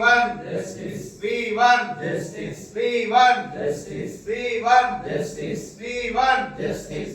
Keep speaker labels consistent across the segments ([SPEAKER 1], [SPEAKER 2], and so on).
[SPEAKER 1] want justice. We want justice. We want justice. We want justice. We want justice.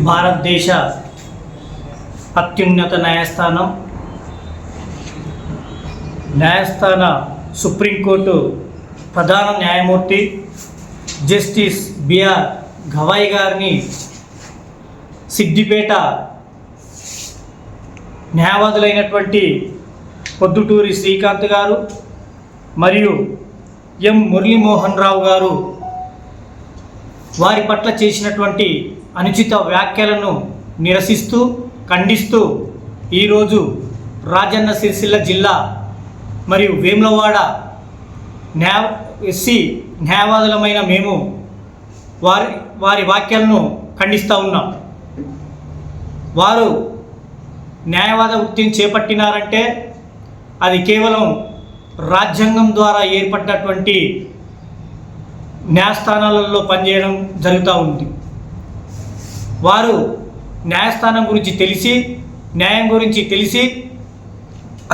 [SPEAKER 2] భారతదేశ అత్యున్నత న్యాయస్థాన supreme court ప్రధాన న్యాయమూర్తి justice BR Gavai గారిని సిద్దిపేట న్యాయవాదులైనటువంటి పొద్దుటూరి శ్రీకాంత్ గారు మరియు ఎం మురళీమోహన్ రావు గారు వారి పట్ల చేసినటువంటి అనుచిత వ్యాఖ్యలను నిరసిస్తూ ఖండిస్తూ ఈరోజు రాజన్న సిరిసిల్ల జిల్లా మరియు వేములవాడ ఎస్సీ న్యాయవాదులమైన మేము వారి వ్యాఖ్యలను ఖండిస్తూ ఉన్నాం. వారు న్యాయవాద వృత్తిని చేపట్టినారంటే అది కేవలం రాజ్యాంగం ద్వారా ఏర్పడినటువంటి న్యాయస్థానాలలో పనిచేయడం జరుగుతూ ఉంది. వారు న్యాయస్థానం గురించి తెలిసి న్యాయం గురించి తెలిసి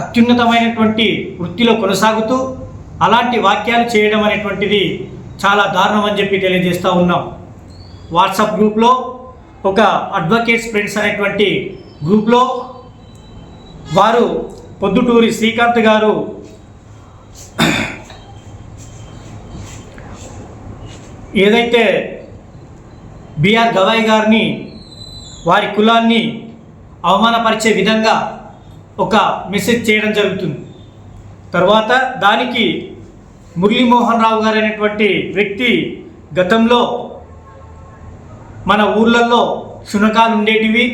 [SPEAKER 2] అత్యున్నతమైనటువంటి వృత్తిలో కొనసాగుతూ అలాంటి వాక్యాలు చేయడం అనేటువంటిది చాలా దారుణం అని చెప్పి తెలియజేస్తూ ఉన్నాం. వాట్సాప్ గ్రూప్లో ఒక అడ్వకేట్స్ ఫ్రెండ్స్ అనేటువంటి గ్రూప్లో వారు పొద్దుటూరి శ్రీకాంత్ గారు ఏదైతే బిఆర్ గవాయ్ గారిని వారి కులాన్ని అవమానపరిచే విధంగా ఒక మెసేజ్ చేయడం జరుగుతుంది. తర్వాత దానికి మురళీమోహన్ రావు గారు అనేటువంటి వ్యక్తి గతంలో మన ఊర్లలో శునకాలు ఉండేటివి,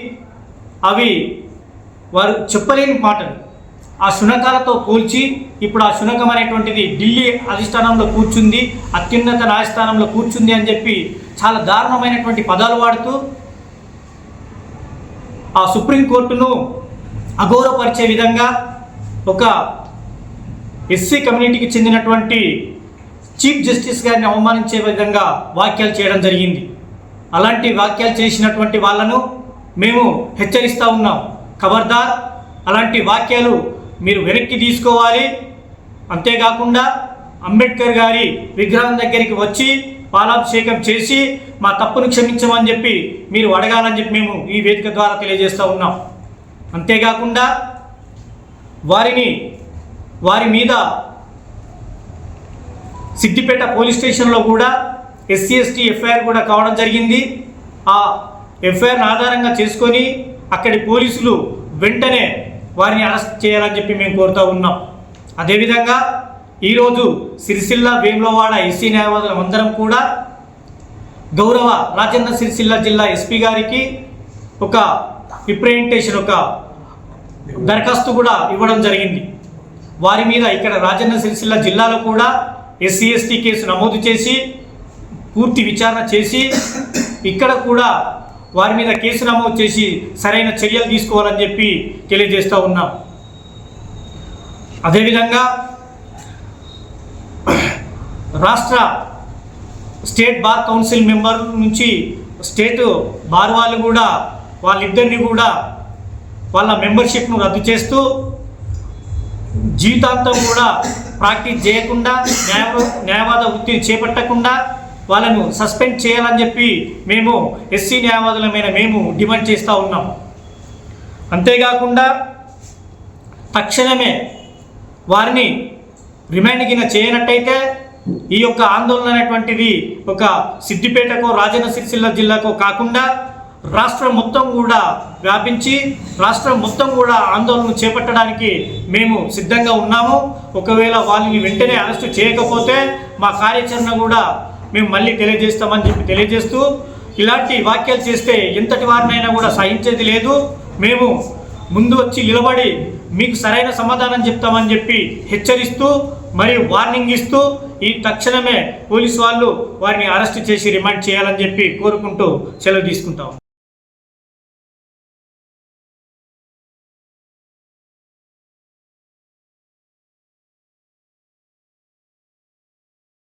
[SPEAKER 2] అవి వారు చెప్పలేని మాటలు, ఆ శునకాలతో పోల్చి ఇప్పుడు ఆ శునకం అనేటువంటిది ఢిల్లీ అధిష్టానంలో కూర్చుంది, అత్యున్నత న్యాయస్థానంలో కూర్చుంది అని చెప్పి చాలా దారుణమైనటువంటి పదాలు వాడుతూ ఆ సుప్రీంకోర్టును అగౌరవపరిచే విధంగా ఒక ఎస్సీ కమ్యూనిటీకి చెందినటువంటి చీఫ్ జస్టిస్ గారిని అవమానించే విధంగా వ్యాఖ్యలు చేయడం జరిగింది. అలాంటి వ్యాఖ్యలు చేసినటువంటి వాళ్ళను మేము హెచ్చరిస్తూ ఉన్నాం. ఖబర్దార్, అలాంటి వాక్యాలు మీరు వెనక్కి తీసుకోవాలి. అంతేకాకుండా అంబేద్కర్ గారి విగ్రహం దగ్గరికి వచ్చి పాలాభిషేకం చేసి మా తప్పును క్షమించమని చెప్పి మీరు అడగాలని చెప్పి మేము ఈ వేదిక ద్వారా తెలియజేస్తూ ఉన్నాం. అంతేకాకుండా వారి మీద సిద్దిపేట పోలీస్ స్టేషన్లో కూడా ఎస్సీ ఎస్టీ ఎఫ్ఐఆర్ కూడా కావడం జరిగింది. ఆ ఎఫ్ఐఆర్ను ఆధారంగా చేసుకొని అక్కడి పోలీసులు వెంటనే వారిని అరెస్ట్ చేయాలని చెప్పి మేము కోరుతూ ఉన్నాం. అదేవిధంగా ఈరోజు సిరిసిల్ల వేములవాడ ఎస్సీ న్యాయవాదులం అందరం కూడా గౌరవ రాజన్న సిరిసిల్ల జిల్లా ఎస్పీ గారికి ఒక రిప్రజెంటేషన్, ఒక దరఖాస్తు కూడా ఇవ్వడం జరిగింది. వారి మీద ఇక్కడ రాజన్న సిరిసిల్ల జిల్లాలో కూడా ఎస్సీ ఎస్టీ కేసు నమోదు చేసి పూర్తి విచారణ చేసి ఇక్కడ కూడా వారి మీద కేసు నమోదు చేసి సరైన చర్యలు తీసుకోవాలని చెప్పి తెలియజేస్తూ ఉన్నాం. అదేవిధంగా రాష్ట్ర స్టేట్ బార్ కౌన్సిల్ మెంబర్ నుంచి స్టేట్ బార్ వాళ్ళు కూడా వాళ్ళిద్దరిని కూడా వాళ్ళ మెంబర్షిప్ను రద్దు చేస్తూ జీవితాంతం కూడా ప్రాక్టీస్ చేయకుండా న్యాయవాద వృత్తిని చేపట్టకుండా వాళ్ళను సస్పెండ్ చేయాలని చెప్పి మేము ఎస్సీ న్యాయవాదులమైన మేము డిమాండ్ చేస్తూ ఉన్నాం. అంతేకాకుండా తక్షణమే వారిని రిమాండ్ కింద చేయనట్టయితే ఈ యొక్క ఆందోళన అనేటువంటిది ఒక సిద్దిపేటకో రాజన్న సిరిసిల్ల జిల్లాకో కాకుండా రాష్ట్రం మొత్తం కూడా వ్యాపించి రాష్ట్రం మొత్తం కూడా ఆందోళన చేపట్టడానికి మేము సిద్ధంగా ఉన్నాము. ఒకవేళ వాళ్ళని వెంటనే అరెస్టు చేయకపోతే మా కార్యాచరణ కూడా మేము మళ్ళీ తెలియజేస్తామని చెప్పి తెలియజేస్తూ, ఇలాంటి వ్యాఖ్యలు చేస్తే ఎంతటి వారినైనా కూడా సహించేది లేదు. మేము ముందు వచ్చి నిలబడి మీకు సరైన సమాధానం చెప్తామని చెప్పి హెచ్చరిస్తూ మరియు వార్నింగ్ ఇస్తూ ఈ తక్షణమే పోలీసు వాళ్ళు వారిని అరెస్ట్ చేసి రిమాండ్ చేయాలని చెప్పి కోరుకుంటూ సెలవు తీసుకుంటాం.